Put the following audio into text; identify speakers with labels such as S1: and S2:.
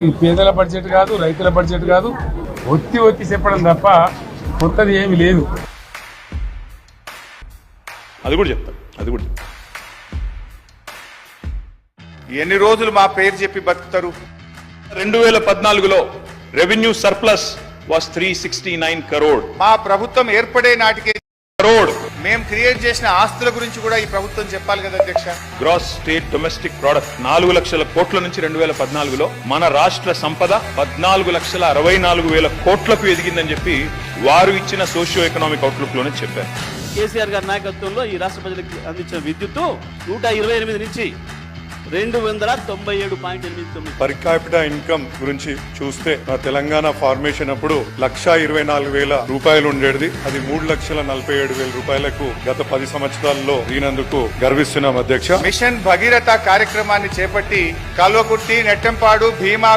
S1: ఈ పేదల బడ్జెట్ కాదు, రైతుల బడ్జెట్ కాదు, ఒత్తి చెప్పడం తప్ప కొత్తది ఏమి లేదు.
S2: అది కూడా చెప్తాను.
S3: ఎన్ని రోజులు మా పేరు చెప్పి బతుకుతారు?
S2: 2014లో రెవెన్యూ సర్ప్లస్ వాస్ 369 crore.
S3: మా ప్రభుత్వం ఏర్పడే నాటికే
S2: crore
S3: మేము క్రియేట్ చేసిన ఆస్తుల గురించి కూడా ఈ ప్రభుత్వం చెప్పాలి కదా అధ్యక్ష.
S2: గ్రాస్ స్టేట్ డొమెస్టిక్ ప్రొడక్ట్ 4 లక్షల కోట్ల నుంచి 2014లో మన రాష్ట్ర సంపద 14,64,000 కోట్లకు ఎదిగిందని చెప్పి వారు ఇచ్చిన సోషియో ఎకనామిక్ అవుట్లుక్ లోనే చెప్పారు.
S4: కేసీఆర్ గారి నాయకత్వంలో ఈ రాష్ట్ర ప్రజలకు అందించిన విద్యుత్తు 128 నుంచి 297.89
S5: పర్ క్యాపిటా ఇన్కమ్ గురించి చూస్తే నా తెలంగాణ ఫార్మేషన్ అప్పుడు 1,24,000 రూపాయలు ఉండేది. అది 3,47,000 రూపాయలకు గత 10 సంవత్సరాల్లో దీనందుకు గర్విస్తున్నాం అధ్యక్ష.
S3: మిషన్ భగీరథ కార్యక్రమాన్ని చేపట్టి కల్వకుర్తి, నెట్టంపాడు, భీమా